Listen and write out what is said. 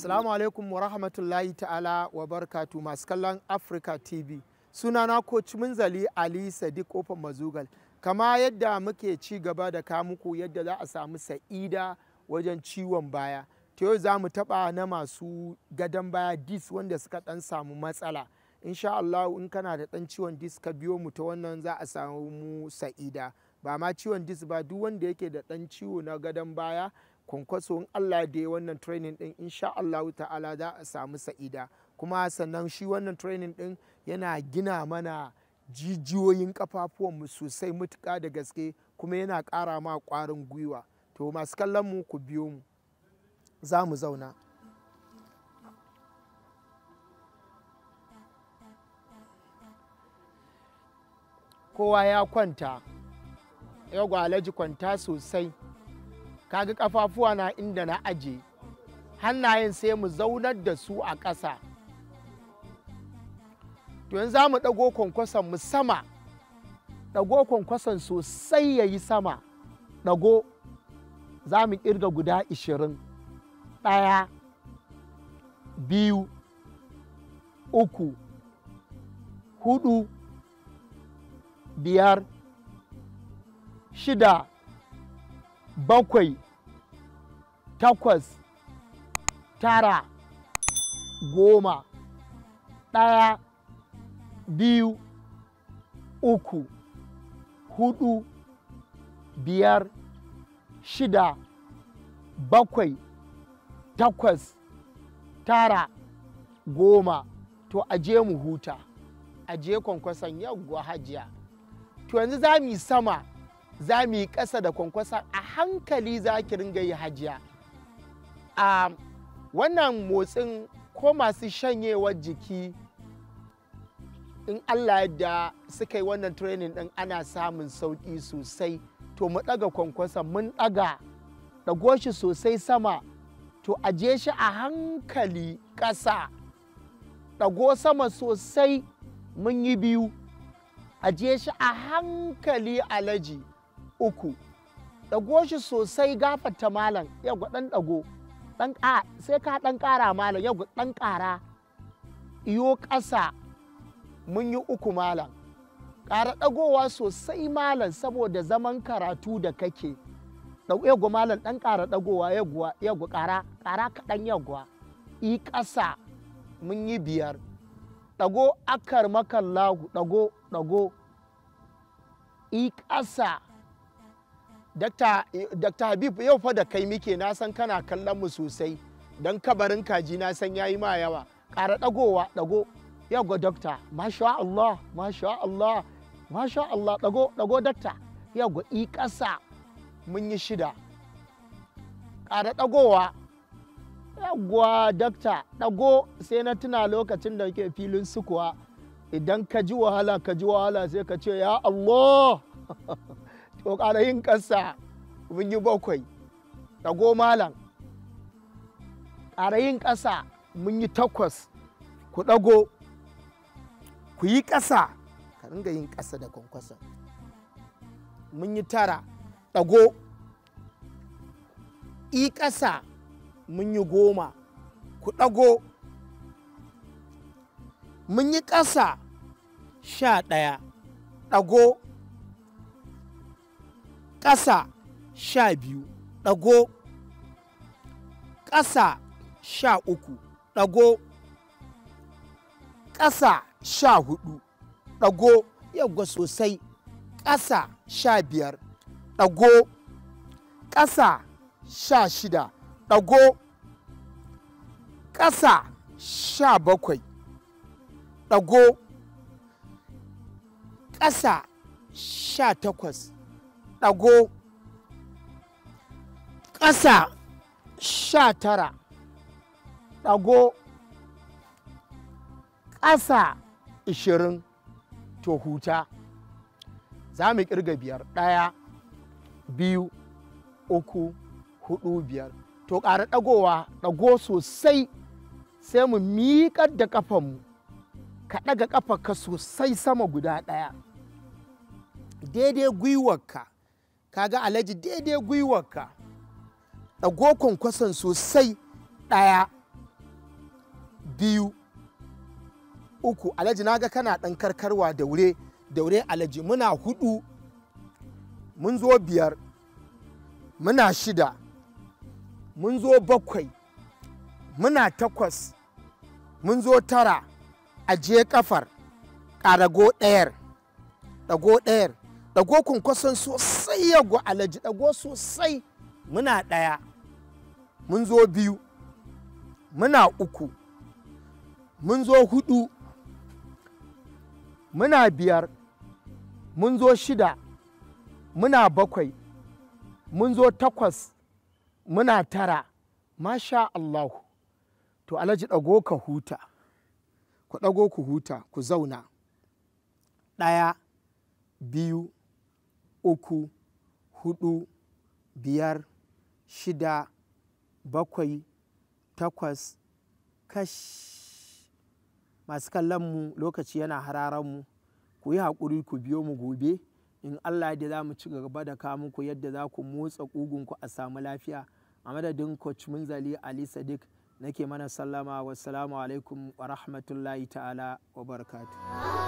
Assalamu alaikum wa rahmatullahi ta'ala wa barkatu masu kallon Africa TV. Sunana Coach Munzali Ali Sadiq Kofar Mazugal. Kama yadda muke ci gaba da ka muku yadda za a samu sa'ida wajen ciwon baya. Ta yau za mu taɓa na masu gadon baya dis wanda suka ɗan samu matsala. Insha Allah in kana da ɗan ciwon dis ka biyo mu ta wannan za a samu sa'ida. Ba ma ciwon dis ba, duk wanda yake da ɗan ciwo na gadon baya kwankwaso in Allah da ya wannan training din insha Allah ta'ala za a samu sa'ida. Kuma sannan shi wannan training din yana gina mana jijiyoyin kafafuwanmu sosai mutuka da gaske, kuma yana ƙara ma ƙwarin gwiwa. To masu kallon mu ku biyo mu, za mu zauna. Kowa ya kwanta, yau Alhaji kwanta sosai. Kaga kafafuwa na inda na aje, hannayen sai mu zaunar da su a ƙasa. To yanzu za mu ɗago kwankwason mu sama, ɗago kwankwason sosai ya yi sama, ɗago. Za mu ƙirga guda 20, 1, 2, 3, 4, 5, 6, 7, 8, 9, 10, 1, 2, 3, 4, 5, 6, 7, 8, 9, 10. To aje mu huta, aje kwankwason yawwa hajiya. To yanzu za mu yi sama, za mu yi ƙasa da kwankwason a hankali, za ki ringa yi hajiya. A wannan motsin ko masu shanyewar jiki in Allah yadda suka yi wannan training ɗin ana samun sauƙi sosai. To mu ɗaga kwankwason, mun ɗago shi sosai sama, to aje shi a hankali ƙasa. Ɗago sama sosai, mun yi 2, aje shi a hankali Alhaji 3. Ɗago shi sosai gafata malam, yau ɗan ɗago, sai ka ɗan ƙara malam, yau ɗan ƙara. Iyo ƙasa, mun yi 3 malam. Ƙara ɗagowa sosai malam saboda zaman karatu da kake. Yau malam ɗan ƙara ɗagowa, yau ƙara kaɗan yau. I ƙasa, mun yi 5. Ɗago akar makallahu, ɗago. I ƙasa. Dr. Habib yau fa da kai muke, na san kana kallon mu sosai, don kabarin kaji na san yayi ma yawa. Ƙara ɗagowa, ɗago. Yawwa Dokta, masha Allah, ɗago Dokta. Yawwa i ƙasa, mun yi 6. Ƙara ɗagowa. Yawwa Dokta, ɗago. Sai na tuna lokacin da ke filin sukuwa, idan ka ji wahala sai ka ce ya Allah. To ƙara yin ƙasa, mun yi 7. Ɗago malam. Ƙara yin ƙasa, mun yi 8. Ku ɗago, ku yi ƙasa, ka ringa yin ƙasa da kwankwason. Mun yi 9. Ɗago. I ƙasa, mun yi 10. Ku ɗago. Mun yi ƙasa 11. Ɗago. Ƙasa 12. Ɗago. Ƙasa 13. Ɗago. Ƙasa 14. Ɗago. Yawwa sosai. Ƙasa 15. Ɗago. Ƙasa 16. Ɗago. Ƙasa 17. Ɗago. Ƙasa 18. Ɗago. Ƙasa 19. Ɗago. Ƙasa 20. To huta. Za mu ƙirga 5. 1, 2, 3, 4, 5. To ƙara ɗagowa, ɗago sosai, sai mu miƙar da ƙafanmu. Ka ɗaga ƙafarka sosai sama guda 1. Daidai gwiwarka, kaga Alhaji daidai gwiwarka. Ɗago kwankwason sosai, 1, 2 3 Alhaji naga kana ɗan karkarwa daure Alhaji. Muna 4 mun zo 5 muna 6 mun zo 7 muna 8 mun zo 9 ajiye kafar ƙarago ɗayar ɗago ɗayar ɗago kunkwason sosai yago Alhaji ɗago sosai. Muna 1 mun zo 2 muna 3 mun zo 4 muna 5 mun zo 6 muna 7 mun zo 8 muna 9 masha Allahu. To Alhaji ɗago ka huta, ku ɗago ku huta ku zauna. 1 2 3 4 5 6 7 8 kash. Masu kallon mu lokaci yana hararan mu, ku yi haƙuri ku biyo mu gobe in Allah da za mu ci gaba da kawo muku yadda za ku motsa ƙugunku a samu lafiya. A madadin coach Munzali Ali Sadiq nake mana sallama, wassalamu alaikum wa rahmatullahi ta'ala wa barakatuh.